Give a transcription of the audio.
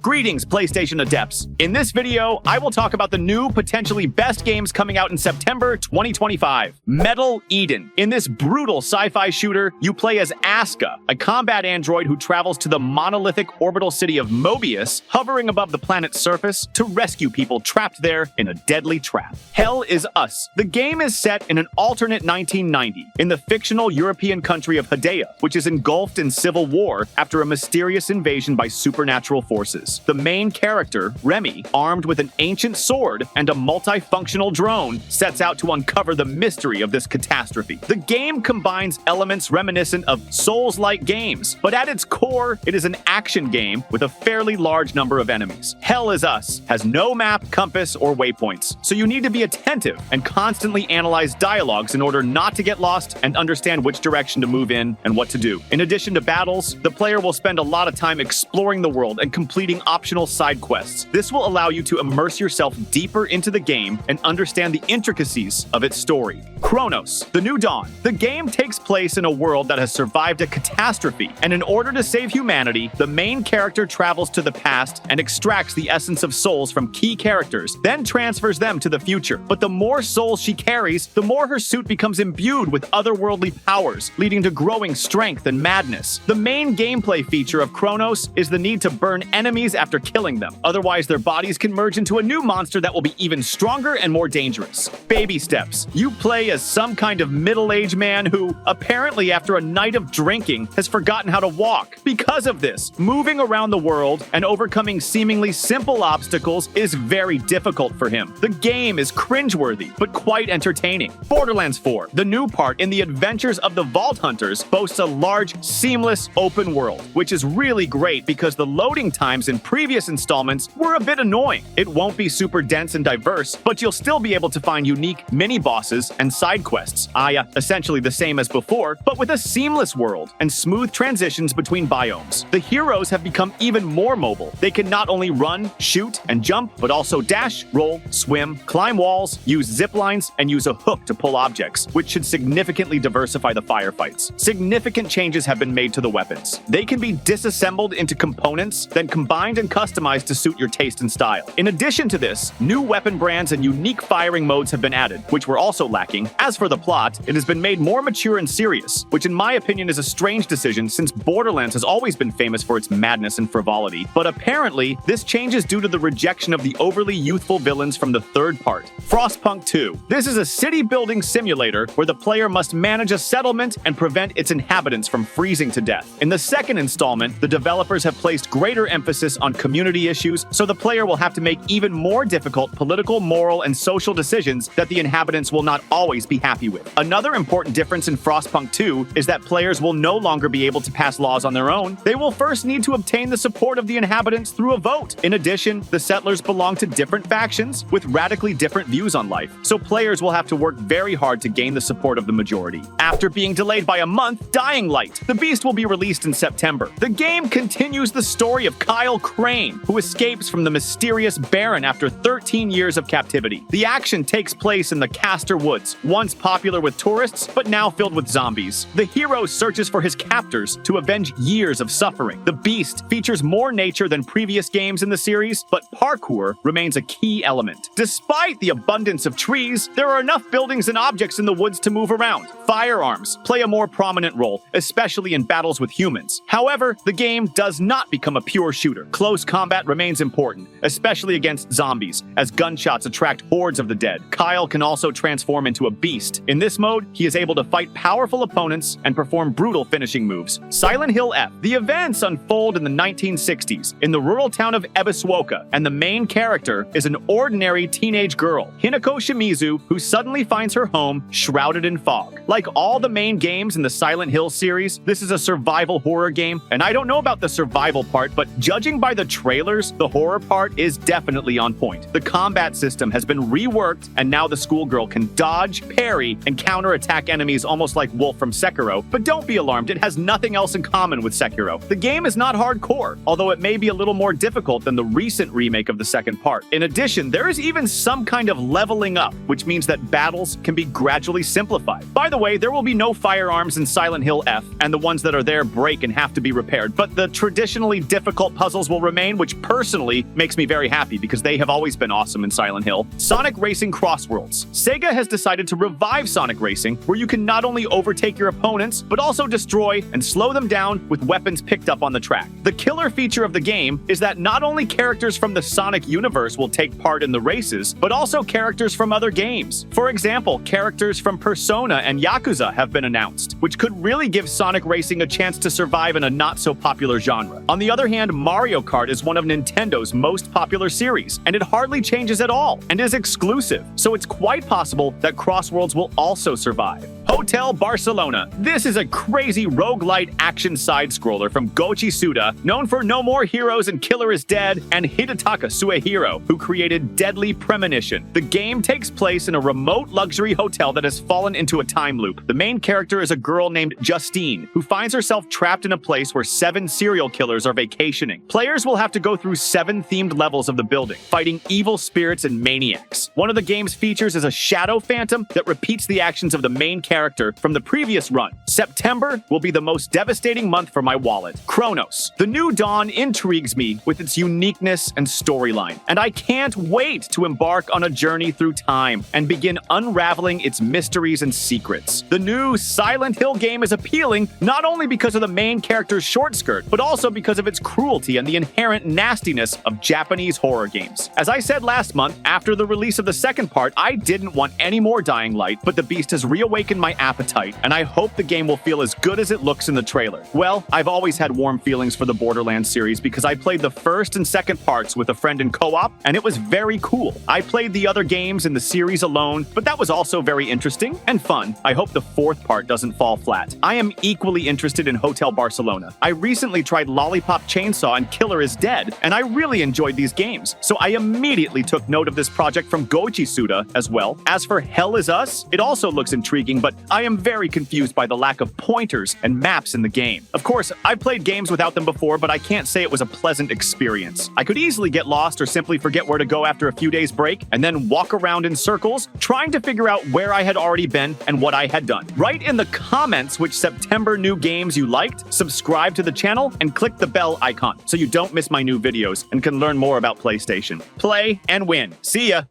Greetings, PlayStation adepts. In this video, I will talk about the new, potentially best games coming out in September 2025. Metal Eden. In this brutal sci-fi shooter, you play as Asuka, a combat android who travels to the monolithic orbital city of Mobius, hovering above the planet's surface to rescue people trapped there in a deadly trap. Hell is Us. The game is set in an alternate 1990, in the fictional European country of Hedea, which is engulfed in civil war after a mysterious invasion by supernatural forces. The main character, Remy, armed with an ancient sword and a multifunctional drone, sets out to uncover the mystery of this catastrophe. The game combines elements reminiscent of Souls-like games, but at its core, it is an action game with a fairly large number of enemies. Hell is Us has no map, compass, or waypoints, so you need to be attentive and constantly analyze dialogues in order not to get lost and understand which direction to move in and what to do. In addition to battles, the player will spend a lot of time exploring the world and completing optional side quests. This will allow you to immerse yourself deeper into the game and understand the intricacies of its story. Cronos, The New Dawn. The game takes place in a world that has survived a catastrophe, and in order to save humanity, the main character travels to the past and extracts the essence of souls from key characters, then transfers them to the future. But the more souls she carries, the more her suit becomes imbued with otherworldly powers, leading to growing strength and madness. The main gameplay feature of Cronos is the need to burn enemies after killing them. Otherwise, their bodies can merge into a new monster that will be even stronger and more dangerous. Baby steps. You play as some kind of middle-aged man who, apparently after a night of drinking, has forgotten how to walk. Because of this, moving around the world and overcoming seemingly simple obstacles is very difficult for him. The game is cringeworthy, but quite entertaining. Borderlands 4, the new part in the adventures of the Vault Hunters, boasts a large, seamless open world, which is really great because the loading times in previous installments were a bit annoying. It won't be super dense and diverse, but you'll still be able to find unique mini-bosses and side quests, essentially the same as before, but with a seamless world and smooth transitions between biomes. The heroes have become even more mobile. They can not only run, shoot, and jump, but also dash, roll, swim, climb walls, use zip lines, and use a hook to pull objects, which should significantly diversify the firefights. Significant changes have been made to the weapons. They can be disassembled into components, then combined and customized to suit your taste and style. In addition to this, new weapon brands and unique firing modes have been added, which were also lacking. As for the plot, it has been made more mature and serious, which in my opinion is a strange decision since Borderlands has always been famous for its madness and frivolity. But apparently, this change is due to the rejection of the overly youthful villains from the third part. Frostpunk 2. This is a city-building simulator where the player must manage a settlement and prevent its inhabitants from freezing to death. In the second installment, the developers have placed greater emphasis on community issues, so the player will have to make even more difficult political, moral, and social decisions that the inhabitants will not always be happy with. Another important difference in Frostpunk 2 is that players will no longer be able to pass laws on their own. They will first need to obtain the support of the inhabitants through a vote. In addition, the settlers belong to different factions with radically different views on life, so players will have to work very hard to gain the support of the majority. After being delayed by a month, Dying Light. The Beast will be released in September. The game continues the story of Kyle Crane, who escapes from the mysterious Baron after 13 years of captivity. The action takes place in the Castor Woods, once popular with tourists, but now filled with zombies. The hero searches for his captors to avenge years of suffering. The Beast features more nature than previous games in the series, but parkour remains a key element. Despite the abundance of trees, there are enough buildings and objects in the woods to move around. Firearms play a more prominent role, especially in battles with humans. However, the game does not become a pure shooter. Close combat remains important, especially against zombies, as gunshots attract hordes of the dead. Kyle can also transform into a beast. In this mode, he is able to fight powerful opponents and perform brutal finishing moves. Silent Hill F. The events unfold in the 1960s in the rural town of Ebisuoka, and the main character is an ordinary teenage girl, Hinako Shimizu, who suddenly finds her home shrouded in fog. Like all the main games in the Silent Hill series, this is a survival horror game, and I don't know about the survival part, but judging by the trailers, the horror part is definitely on point. The combat system has been reworked, and now the schoolgirl can dodge, parry, and counterattack enemies almost like Wolf from Sekiro, but don't be alarmed, it has nothing else in common with Sekiro. The game is not hardcore, although it may be a little more difficult than the recent remake of the second part. In addition, there is even some kind of leveling up, which means that battles can be gradually simplified. By the way, there will be no firearms in Silent Hill F, and the ones that are there break and have to be repaired, but the traditionally difficult puzzles will remain, which personally makes me very happy because they have always been awesome in Silent Hill. Sonic Racing CrossWorlds. Sega has decided to revive Sonic Racing, where you can not only overtake your opponents, but also destroy and slow them down with weapons picked up on the track. The killer feature of the game is that not only characters from the Sonic universe will take part in the races, but also characters from other games. For example, characters from Persona and Yakuza have been announced, which could really give Sonic Racing a chance to survive in a not-so-popular genre. On the other hand, Mario Kart is one of Nintendo's most popular series, and it hardly changes at all, and is exclusive, so it's quite possible that CrossWorlds will also survive. Hotel Barcelona. This is a crazy roguelite action side-scroller from Goichi Suda, known for No More Heroes and Killer is Dead, and Hidetaka Suehiro, who created Deadly Premonition. The game takes place in a remote luxury hotel that has fallen into a time loop. The main character is a girl named Justine, who finds herself trapped in a place where 7 serial killers are vacationing. Players will have to go through 7 themed levels of the building, fighting evil spirits and maniacs. One of the game's features is a shadow phantom that repeats the actions of the main character from the previous run. September will be the most devastating month for my wallet. Cronos. The New Dawn intrigues me with its uniqueness and storyline, and I can't wait to embark on a journey through time and begin unraveling its mysteries and secrets. The new Silent Hill game is appealing not only because of the main character's short skirt, but also because of its cruelty and the inherent nastiness of Japanese horror games. As I said last month, after the release of the second part, I didn't want any more Dying Light, but the beast has reawakened my appetite, and I hope the game will feel as good as it looks in the trailer. Well, I've always had warm feelings for the Borderlands series because I played the first and second parts with a friend in co-op, and it was very cool. I played the other games in the series alone, but that was also very interesting and fun. I hope the fourth part doesn't fall flat. I am equally interested in Hotel Barcelona. I recently tried Lollipop Chainsaw and Killer is Dead, and I really enjoyed these games, so I immediately took note of this project from Goichi Suda as well. As for Hell Is Us, it also looks intriguing, but I am very confused by the lack of pointers and maps in the game. Of course, I've played games without them before, but I can't say it was a pleasant experience. I could easily get lost or simply forget where to go after a few days break, and then walk around in circles, trying to figure out where I had already been and what I had done. Write in the comments which September new games you liked, subscribe to the channel, and click the bell icon so you don't miss my new videos and can learn more about PlayStation. Play and win. See ya!